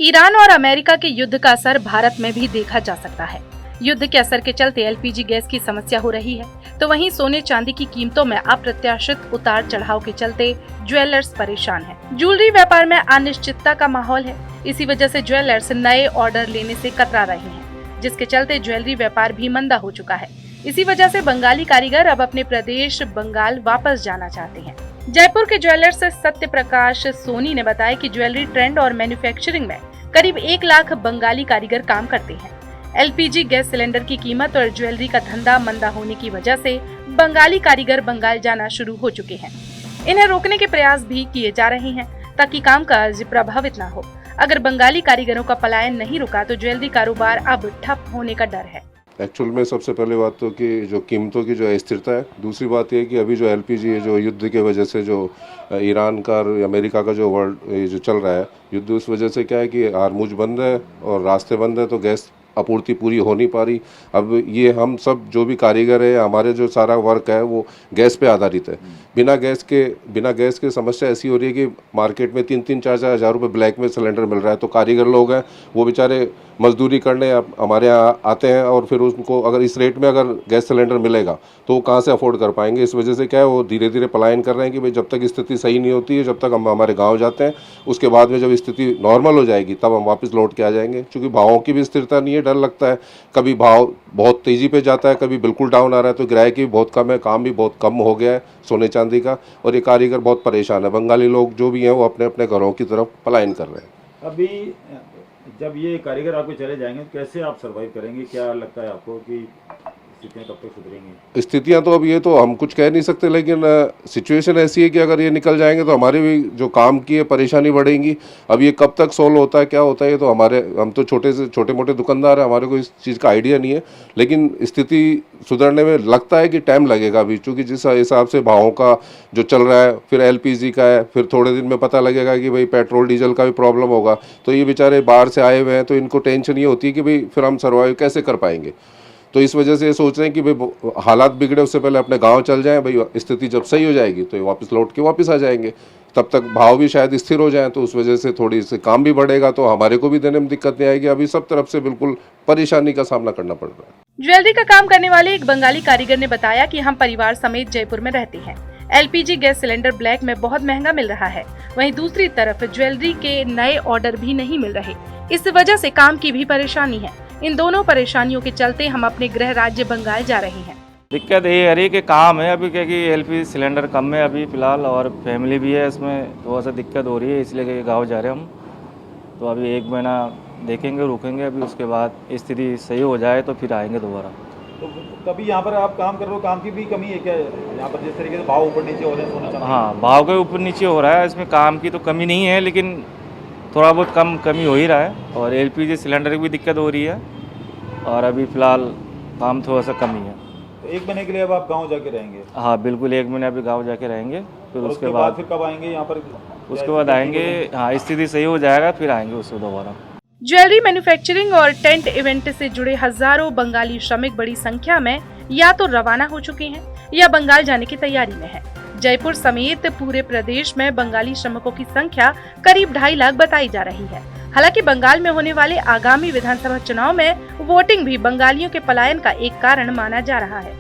Iran और America के युद्ध का असर भारत में भी देखा जा सकता है। युद्ध के असर के चलते एलपीजी गैस की समस्या हो रही है, तो वहीं सोने चांदी की कीमतों में अप्रत्याशित उतार चढ़ाव के चलते ज्वेलर्स परेशान हैं। ज्वेलरी व्यापार में अनिश्चितता का माहौल है। इसी वजह से ज्वेलर्स नए ऑर्डर लेने से कतरा रहे हैं, जिसके चलते ज्वेलरी व्यापार भी मंदा हो चुका है। इसी वजह से बंगाली कारीगर अब अपने प्रदेश बंगाल वापस जाना चाहते हैं। जयपुर के ज्वेलर्स सत्य प्रकाश सोनी ने बताया कि ज्वेलरी ट्रेंड और मैन्युफैक्चरिंग में करीब 1 लाख बंगाली कारीगर काम करते हैं। एलपीजी गैस सिलेंडर की कीमत और ज्वेलरी का धंधा मंदा होने की वजह से बंगाली कारीगर बंगाल जाना शुरू हो चुके हैं। इन्हें रोकने के प्रयास भी किए जा रहे हैं ताकि कामकाज प्रभावित न हो। अगर बंगाली कारीगरों का पलायन नहीं रुका तो ज्वेलरी कारोबार अब ठप होने का डर है। एक्चुअल में सबसे पहले बात तो कि जो कीमतों की जो स्थिरता है, दूसरी बात ये कि अभी जो एलपीजी है, जो युद्ध के वजह से जो ईरान का और अमेरिका का जो वर्ल्ड जो चल रहा है युद्ध, उस वजह से क्या है कि हार्मुज बंद है और रास्ते बंद है, तो गैस आपूर्ति पूरी हो नहीं पा रही। अब ये हम सब जो भी कारीगर है, हमारे जो सारा वर्क है वो गैस पे आधारित है। बिना गैस के समस्या ऐसी हो रही है कि मार्केट में 3-3, 4-4 हज़ार रुपये ब्लैक में सिलेंडर मिल रहा है। तो कारीगर लोग हैं वो बेचारे मजदूरी करने हमारे यहाँ आते हैं और फिर उनको अगर इस रेट में अगर गैस सिलेंडर मिलेगा तो वो कहाँ से अफोर्ड कर पाएंगे। इस वजह से क्या है, वो धीरे धीरे पलायन कर रहे हैं कि भाई जब तक स्थिति सही नहीं होती है, जब तक हम हमारे गाँव जाते हैं, उसके बाद में जब स्थिति नॉर्मल हो जाएगी तब हम वापस लौट के आ जाएंगे। क्योंकि भावों की भी स्थिरता नहीं है, डर लगता है। कभी भाव बहुत तेज़ी पे जाता है, कभी बिल्कुल डाउन आ रहा है, तो किराए की भी बहुत कम है, काम भी बहुत कम हो गया है सोने चांदी का, और ये कारीगर बहुत परेशान है। बंगाली लोग जो भी हैं वो अपने अपने घरों की तरफ पलायन कर रहे हैं। अभी जब ये कारीगर आपको चले जाएंगे तो कैसे आप सर्वाइव करेंगे? क्या लगता है आपको कि स्थितियाँ कब तक सुधरेंगी? स्थितियाँ तो अब ये तो हम कुछ कह नहीं सकते, लेकिन सिचुएशन ऐसी है कि अगर ये निकल जाएंगे तो हमारी भी जो काम की है परेशानी बढ़ेगी। अब ये कब तक सोल्व होता है, क्या होता है, ये तो हम तो छोटे मोटे दुकानदार हैं, हमारे को इस चीज़ का आइडिया नहीं है। लेकिन स्थिति सुधरने में लगता है कि टाइम लगेगा अभी, चूँकि जिस हिसाब से भावों का जो चल रहा है, फिर एलपीजी का है, फिर थोड़े दिन में पता लगेगा कि भाई पेट्रोल डीजल का भी प्रॉब्लम होगा। तो ये बेचारे बाहर से आए हुए हैं, तो इनको टेंशन ये होती है कि भाई फिर हम सर्वाइव कैसे कर पाएंगे। तो इस वजह से ये सोच रहे हैं कि भाई हालात बिगड़े उससे पहले अपने गांव चल जाएं। भाई स्थिति जब सही हो जाएगी तो ये वापस लौट के वापस आ जाएंगे, तब तक भाव भी शायद स्थिर हो जाएं, तो उस वजह से थोड़ी से काम भी बढ़ेगा, तो हमारे को भी देने में दिक्कत नहीं आएगी। अभी सब तरफ से बिल्कुल परेशानी का सामना करना पड़ रहा है। ज्वेलरी का काम करने वाले एक बंगाली कारीगर ने बताया कि हम परिवार समेत जयपुर में रहते हैं। एलपीजी गैस सिलेंडर ब्लैक में बहुत महंगा मिल रहा है, वहीं दूसरी तरफ ज्वेलरी के नए ऑर्डर भी नहीं मिल रहे। इस वजह से काम की भी परेशानी है। इन दोनों परेशानियों के चलते हम अपने गृह राज्य बंगाल जा रहे हैं। दिक्कत ये है कि काम है अभी, क्योंकि एलपीजी सिलेंडर कम है अभी फिलहाल, और फैमिली भी है, इसमें थोड़ा सा दिक्कत हो रही है, इसलिए गाँव जा रहे हैं हम। तो अभी 1 महीना देखेंगे, रुकेंगे, अभी उसके बाद स्थिति सही हो जाए तो फिर आएंगे दोबारा। तो कभी यहाँ पर आप काम कर रहे हो, काम की भी कमी है क्या यहाँ पर? जिस तरीके से भाव ऊपर नीचे हो रहे हैं, हाँ, भाव के ऊपर नीचे हो रहा है, इसमें काम की तो कमी नहीं है, लेकिन थोड़ा बहुत कमी हो ही रहा है। और एलपीजी सिलेंडर की भी दिक्कत हो रही है, और अभी फ़िलहाल काम थोड़ा सा कमी है। तो 1 महीने के लिए अब आप गांव जाके रहेंगे? हाँ बिल्कुल, 1 महीने अभी गांव जाके रहेंगे, फिर उसके बाद फिर कब आएंगे यहाँ पर? उसके बाद आएंगे, हाँ, स्थिति सही हो जाएगा फिर आएंगे उससे दोबारा। ज्वेलरी मैन्युफैक्चरिंग और टेंट इवेंट से जुड़े हजारों बंगाली श्रमिक बड़ी संख्या में या तो रवाना हो चुके हैं या बंगाल जाने की तैयारी में है। जयपुर समेत पूरे प्रदेश में बंगाली श्रमिकों की संख्या करीब 2.5 लाख बताई जा रही है। हालांकि बंगाल में होने वाले आगामी विधानसभा चुनाव में वोटिंग भी बंगालियों के पलायन का एक कारण माना जा रहा है।